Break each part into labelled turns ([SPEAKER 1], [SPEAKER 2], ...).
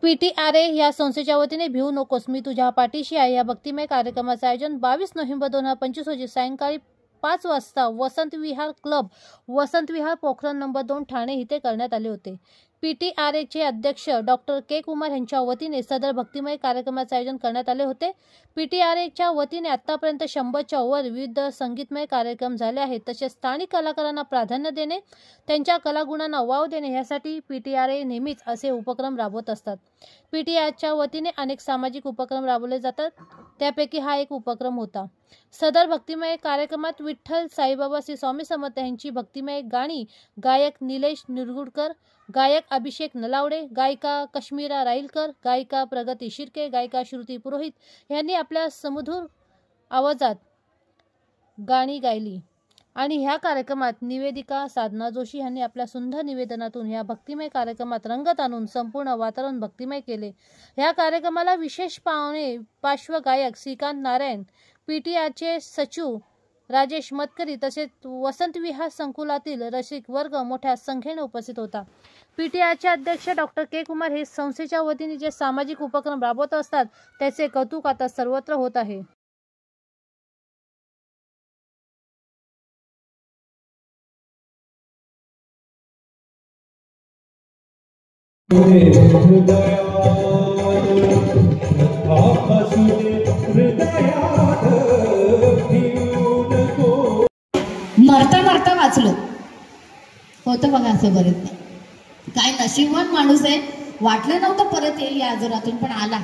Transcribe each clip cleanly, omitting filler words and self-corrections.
[SPEAKER 1] PTRA या संस्थेच्या वतीने भिवू नकोस मी तुझ्या पाठीशी आहे या भक्तिमय कार्यक्रमाचे आयोजन 22 नोव्हेंबर 2025 रोजी सायंकाळी 5 वाजता वसंत विहार क्लब, वसंत विहार, पोखरण नंबर 2, ठाणे येथे करण्यात आले होते। PTRAचे अध्यक्ष डॉक्टर के कुमार यांच्या वतीने सदर भक्तिमय कार्यक्रमाचे आयोजन करण्यात आले होते। PTRAच्या वतीने आतापर्यंत 100च्या वर विविध संगीतमय कार्यक्रम झाले आहेत। तसेच स्थानिक कलाकारांना प्राधान्य देणे, त्यांच्या कलागुणांना वाव देणे यासाठी PTRA नेहमीच असे उपक्रम राबवत असतात। PTRAच्या वतीने अनेक सामाजिक उपक्रम राबवले जातात, त्यापैकी हा एक उपक्रम होता। सदर भक्तिमय कार्यक्रमात विठ्ठल साईबाबा श्री स्वामी समर्थ यांची भक्तिमय गाणी गायक निलेश निरगुडकर, गायक अभिषेक नलावडे, गायिका कश्मीरा राईलकर, गायिका प्रगती शिर्के, गायिका श्रुती पुरोहित यांनी आपल्या सुमधुर आवाजात गाणी गायली आणि ह्या कार्यक्रमात निवेदिका साधना जोशी यांनी आपल्या सुंदर निवेदनातून ह्या भक्तिमय कार्यक्रमात रंगत आणून संपूर्ण वातावरण भक्तिमय केले। ह्या कार्यक्रमाला विशेष पाहुणे पार्श्वगायक श्रीकांत नारायण, PTRAचे सचिव राजेश मतकरी तसेच वसंत विहार संकुलातील रसिक वर्ग मोठ्या संख्येने उपस्थित होता। PTRAचे अध्यक्ष डॉक्टर के कुमार हे संस्थेच्या वतीने जे सामाजिक उपक्रम राबवत असतात त्याचे कौतुक आता सर्वत्र होत आहे।
[SPEAKER 2] मरता मरता वाचलो होतं बघा असं बरेच काय नशीबवान माणूस आहे, वाटलं नव्हतं परत येईल या आजारातून पण आला।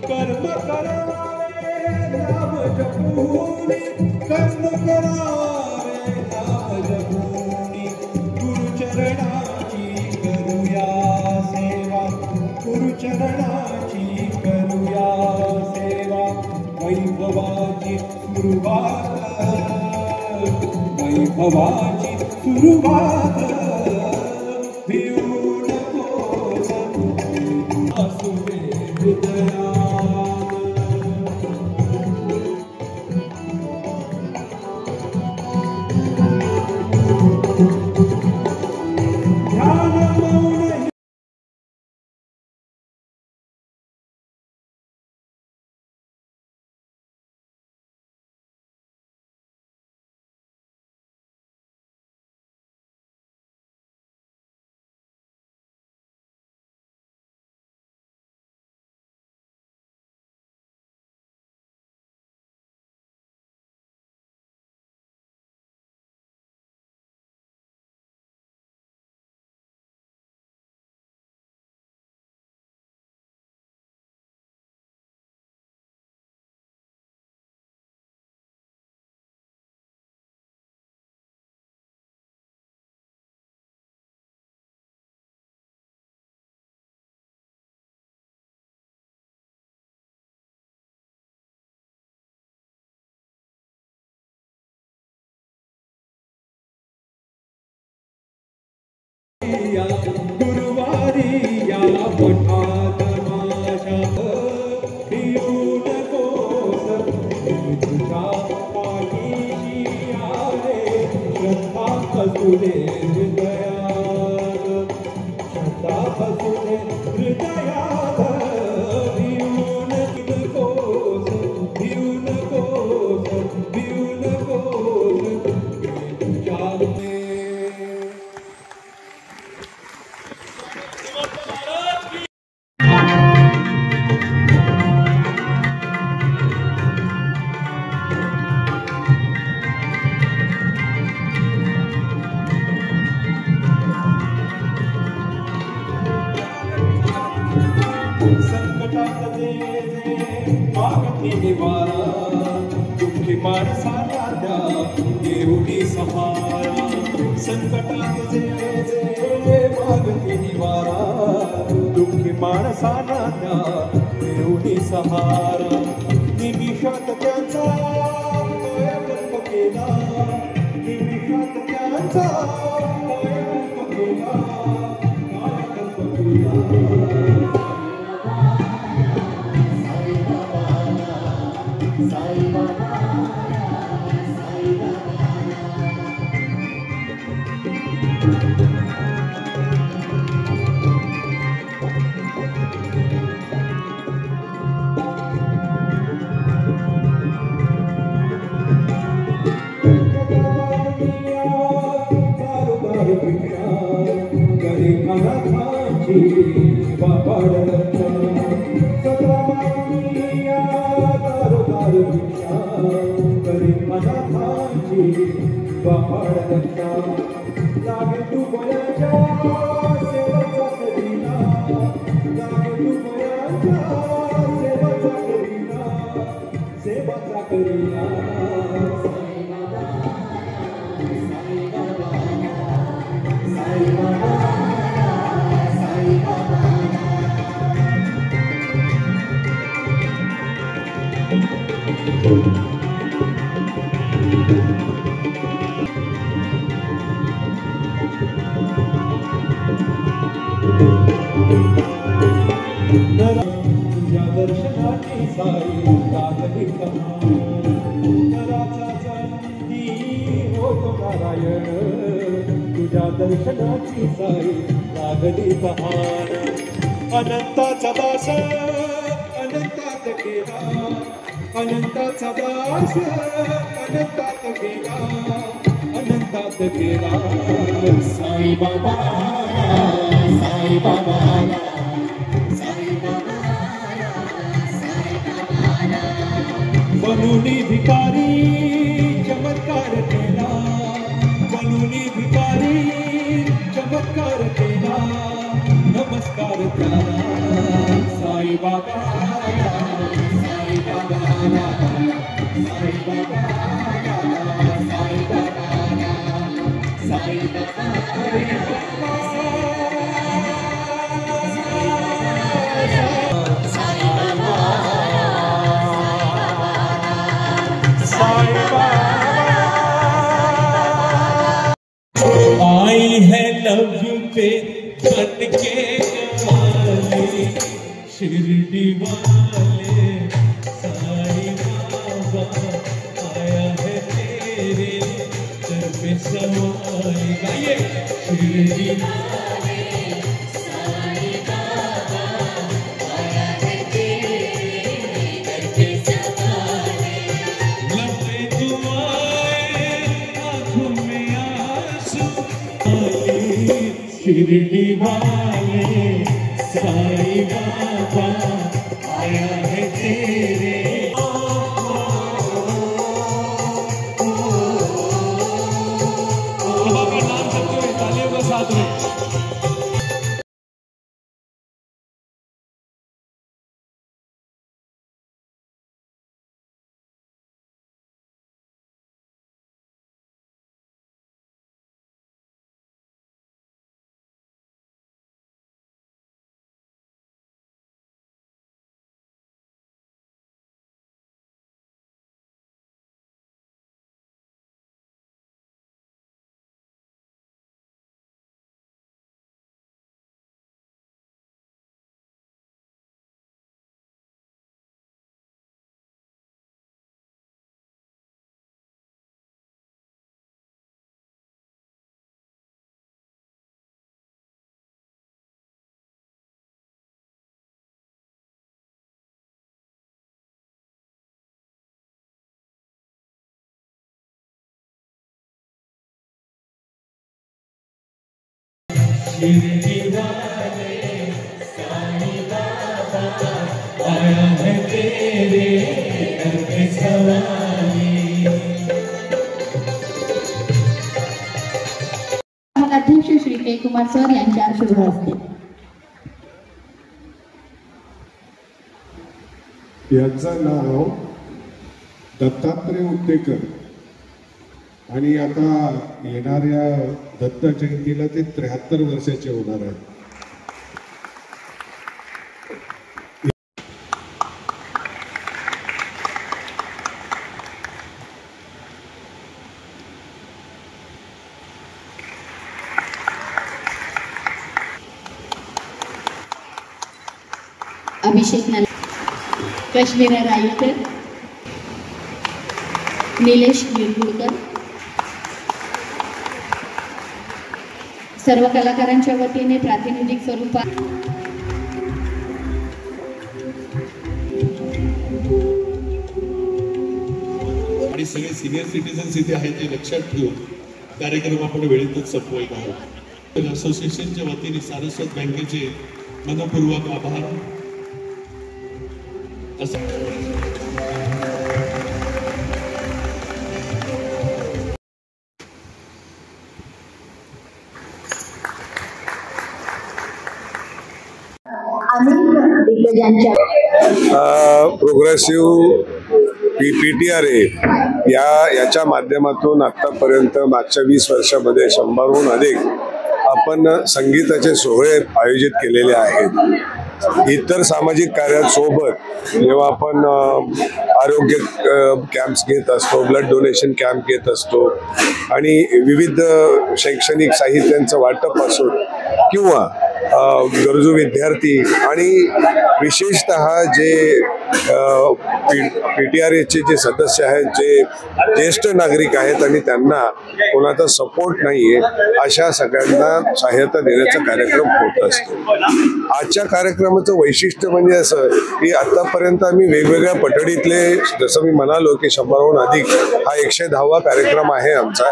[SPEAKER 3] कर्म करावे नाम जपूनी, कर्म करावे नाम जपूनी, गुरुचरणाची करूया सेवा, गुरुचरणाची करूया सेवा। वैभवाची सुरुवात, वैभवाची सुरुवात भिवू नकोस असुदे हृदया। गुरुवारी या पठात माझ्या भिवू नकोस तुझ्या पाठीशी आहे। श्रद्धा असुदे हृदयात, श्रद्धा असुदे हृदयात भिवू नकोस, भिवू नकोस, भिवू नकोस तुझ्या मागती निवारा दुःखी माणसाला द्या देऊनी सहारा संकटात जे मागती निवारा दुःखी माणसाला द्या देऊनी सहारा निमिषात त्यांचा कायाकल्प केला निमिषात त्यांचा कायाकल्प केला लागे तू बयाच्या सेवाचा करीना लागे तू बयाच्या सेवाचा करीना सेवाचा करीना तुझ्या दर्शनाची साई लागली नराचा चंदी होतो नारायण तुझ्या दर्शनाची साई लागली तहान अनंताचा दास अनंतात गेला अनंताचा दास अनंतात गेला अनंतात गेला साई बाबा साई बाबा बनूनी भिकारी चमत्कार केला बनूनी भिकारी चमत्कार केला नमस्कार त्याला साई बाबा साई बाबा साई बाबा साई बाबा साई बाबा आई है लव पे बन के कमाले शिरडी वाले साई बाबा आया है तेरे दर पे सवारी गाइए शिरडी वाले साई बाबा आया है तेरे दर पे सवारी लबे दुआएं आंखों में आंसू शिरडी वाले साई बाबा आया है तेरे बाबा नाम करते हुए तालियों के साथ में शिरडी वाले साई बाबा आया है तेरे दर पे सवारी
[SPEAKER 2] अध्यक्ष श्री के कुमार सर यांच्या शुभ हस्ते
[SPEAKER 4] याचं नाव दत्तात्रय उत्तेकर आणि आता येणाऱ्या दत्त जयंतीला ते 73 वर्षाचे होणार आहेत.
[SPEAKER 2] अभिषेक काश्मीरा राईकर, निलेश निरगुडकर, सर्व कलाकारांच्या वतीने प्रातिनिधिक स्वरूपात
[SPEAKER 4] आणि सगळे सिनियर सिटीजन्स इथे आहेत ते लक्षात ठेवून कार्यक्रम आपण वेळेतच संपवत आहोत. असोसिएशनच्या वतीने सारस्वत बँकेचे मनपूर्वक आभार.
[SPEAKER 5] प्रोग्रेसिव्ह PTRA याच्या माध्यमातून आतापर्यंत मागच्या 20 वर्षामध्ये 100हून अधिक आपण संगीताचे सोहळे आयोजित केलेले आहेत. इतर सामाजिक कार्यासोबत जेव्हा आपण आरोग्य कॅम्प्स घेत असतो, ब्लड डोनेशन कॅम्प घेत असतो आणि विविध शैक्षणिक साहित्यांचं वाटप असो किंवा गरजू विद्यार्थी आणि विशेषतः जे PTRAचे जे सदस्य आहेत, जे ज्येष्ठ नागरिक आहेत आणि त्यांना कोणाचा सपोर्ट नाहीये, अशा सगळ्यांना सहाय्यता देण्याचा कार्यक्रम होत असतो. आजच्या कार्यक्रमाचं वैशिष्ट्य म्हणजे असं की आतापर्यंत आम्ही वेगवेगळ्या पठडीतले, जसं मी म्हणालो की 100हून अधिक हा 110वा कार्यक्रम आहे आमचा.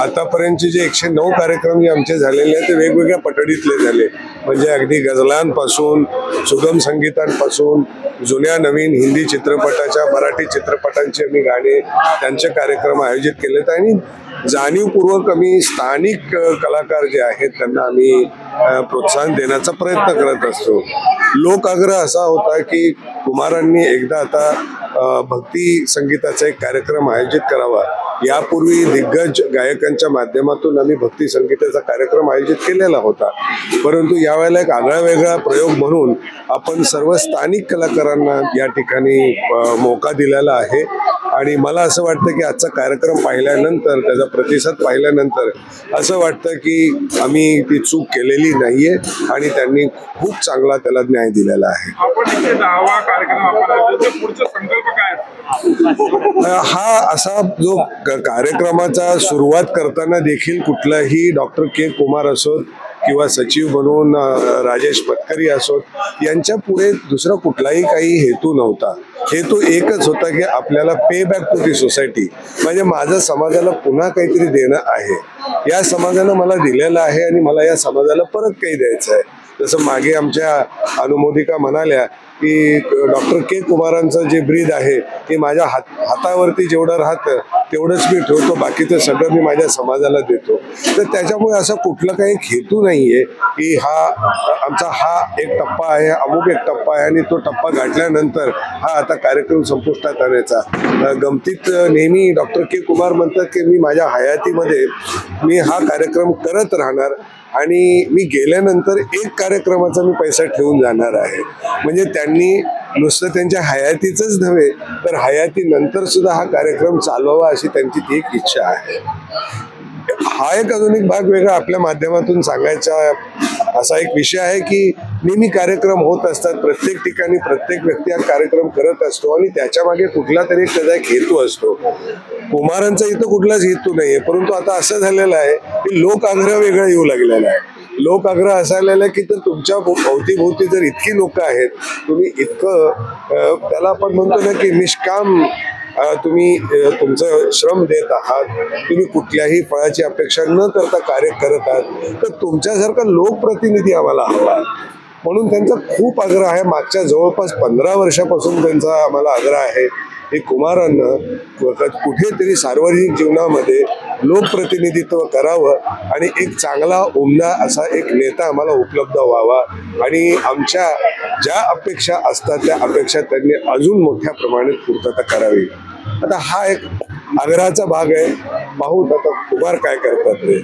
[SPEAKER 5] आतापर्यंतचे जे 109 कार्यक्रम जे आमचे झालेले आहेत ते वेगवेगळ्या पठडीतले झाले. म्हणजे अगदी गझलांपासून सुगम संगीतांपासून जुन्या नवीन हिंदी चित्रपटाच्या, मराठी चित्रपटांचे आम्ही गाणे, त्यांचे कार्यक्रम आयोजित केलेत आणि जाणीवपूर्वक आम्ही स्थानिक कलाकार जे आहेत त्यांना आम्ही प्रोत्साहन देण्याचा प्रयत्न करत असतो. लोकाग्रह असा होता की कुमारांनी एकदा आता भक्ती संगीताचा एक कार्यक्रम आयोजित करावा. यापूर्वी दिग्गज गायकांच्या माध्यमातून आम्ही भक्ती संगीताचा कार्यक्रम आयोजित केलेला होता, परंतु यावेळेला एक आगळा वेगळा प्रयोग म्हणून आपण सर्व स्थानिक कलाकारांना या ठिकाणी मोका दिलेला आहे. आणि मला असं वाटतं की आजचा कार्यक्रम पाहिल्यानंतर, त्याचा प्रतिसाद पाहिल्यानंतर असं वाटतं की आम्ही ती चूक केलेली नाहीये आणि त्यांनी खूप चांगला त्याला न्याय दिलेला आहे. हा असा जो कार्यक्रमाचा सुरुवात करताना देखील कुठलाही डॉक्टर के कुमार असोत किंवा सचिव बनवून राजेश पटकरी असोत, यांच्या पुढे दुसरा कुठलाही काही हेतू नव्हता. हेतू एकच होता की आपल्याला पे बॅक टू दी सोसायटी, म्हणजे माझं समाजाला पुन्हा काहीतरी देणं आहे. या समाजानं मला दिलेलं आहे आणि मला या समाजाला परत काही द्यायचं आहे. जसं मागे आमच्या अनुमोदिका म्हणाल्या की डॉक्टर के कुमारांचं जे ब्रीद आहे ते माझ्या हातावरती जेवढं राहतं तेवढंच मी ठेवतो, बाकीचं सगळं मी माझ्या समाजाला देतो. तर त्याच्यामुळे असं कुठलं काही हेतू नाहीये की आमचा हा एक टप्पा आहे, अमुक एक टप्पा आहे आणि तो टप्पा गाठल्यानंतर हा आता कार्यक्रम संपुष्टात आणायचा. गमतीत नेहमी डॉक्टर के कुमार म्हणतात की मी माझ्या हयातीमध्ये मी हा कार्यक्रम करत राहणार आणि मी गेल्यानंतर एक कार्यक्रमाचा मी पैसा ठेवून जाणार आहे. म्हणजे त्यांनी नुसतं त्यांच्या हयातीचंच नव्हे तर हयातीनंतर सुद्धा हा कार्यक्रम चालवावा अशी त्यांची ती एक इच्छा आहे. हा एक अजून एक भाग वेगळा आपल्या माध्यमातून सांगायचा असा एक विषय आहे की नेहमी कार्यक्रम होत असतात, प्रत्येक ठिकाणी प्रत्येक व्यक्ती हा कार्यक्रम करत असतो आणि त्याच्या मागे कुठला तरी त्याचा एक हेतू असतो. कुमारांचा इथं कुठलाच हेतू नाहीये, परंतु आता असं झालेलं आहे की लोक आग्रह वेगळा येऊ लागलेला आहे. लोक आग्रह असायला की तर तुमच्या अवतीभोवती जर इतकी लोक आहेत, तुम्ही इतकं त्याला आपण म्हणतो ना की निष्काम तुम्ही तुमचं श्रम देत आहात, तुम्ही कुठल्याही फळाची अपेक्षा न करता कार्य करत आहात, तर तुमच्यासारखा लोकप्रतिनिधी आम्हाला हवा. म्हणून त्यांचा खूप आग्रह आहे. मागच्या जवळपास 15 वर्षापासून त्यांचा आम्हाला आग्रह आहे की कुमारांना कुठेतरी सार्वजनिक जीवनामध्ये लोकप्रतिनिधित्व करावं आणि एक चांगला उमदा असा एक नेता आम्हाला उपलब्ध व्हावा आणि आमच्या ज्या अपेक्षा असतात त्या अपेक्षा त्यांनी अजून मोठ्या प्रमाणात पूर्तता करावी. आता हा एक आग्रहाचा भाग आहे. पाहू आता कुमार काय करतात ते.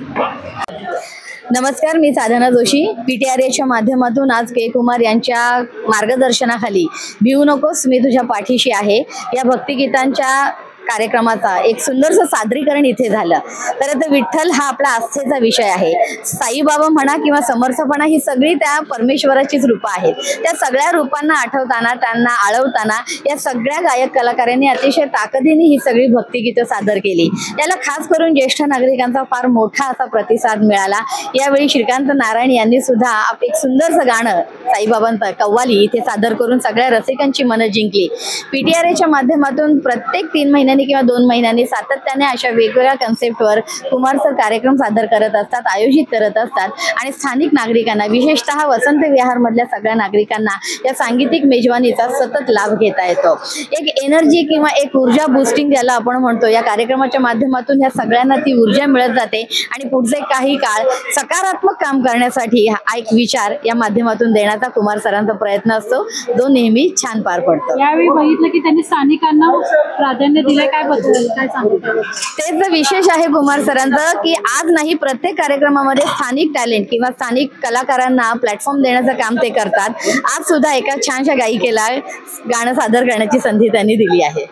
[SPEAKER 2] नमस्कार, मी साधना जोशी. PTRAच्या माध्यमातून आज के कुमार यांच्या मार्गदर्शनाखाली भिवू नकोस मी तुझ्या पाठीशी आहे या भक्तिगीतांच्या कार्यक्रमाचा एक सुंदरसं सादरीकरण इथे झालं. तर आता विठ्ठल हा आपला आस्थेचा विषय आहे. साईबाबा म्हणा किंवा समर्थपणा ही सगळी त्या परमेश्वराचीच रूपं आहेत. त्या सगळ्या रूपांना आठवताना, त्यांना आळवताना या सगळ्या गायक कलाकारांनी अतिशय ताकदीने ही सगळी भक्तिगीतं सादर केली. याला खास करून ज्येष्ठ नागरिकांचा फार मोठा असा प्रतिसाद मिळाला. यावेळी श्रीकांत नारायण यांनी सुद्धा एक सुंदरसं गाणं साईबाबांचं कव्वाली इथे सादर करून सगळ्या रसिकांची मनं जिंकली. PTRAच्या माध्यमातून प्रत्येक 3 महिन्यांनी किंवा 2 महिन्यांनी सातत्याने अशा वेगवेगळ्या कन्सेप्टवर कुमार सर कार्यक्रम सादर करत असतात, आयोजित करत असतात आणि स्थानिक नागरिकांना, विशेषतः वसंत विहार मधल्या सगळ्या नागरिकांना या सांगीतिक मेजवानीचा सतत लाभ घेता येतो. एक एनर्जी किंवा एक ऊर्जा बुस्टिंग ज्याला आपण म्हणतो, या कार्यक्रमाच्या माध्यमातून या सगळ्यांना ती ऊर्जा मिळत जाते आणि पुढचे काही काळ सकारात्मक काम करण्यासाठी हा एक विचार या माध्यमातून देण्याचा कुमार सरांचा प्रयत्न असतो, जो नेहमी छान पार पडतो.
[SPEAKER 1] यावेळी बघितलं की त्यांनी स्थानिकांना प्राधान्य दिले. काय बदल काय सांगतो?
[SPEAKER 2] तेच विशेष आहे कुमार सरांचं की आज नाही, प्रत्येक कार्यक्रमामध्ये स्थानिक टॅलेंट किंवा स्थानिक कलाकारांना प्लॅटफॉर्म देण्याचं काम ते करतात. आज सुद्धा एका छानशा गायिकेला गाणं सादर करण्याची संधी त्यांनी दिली आहे.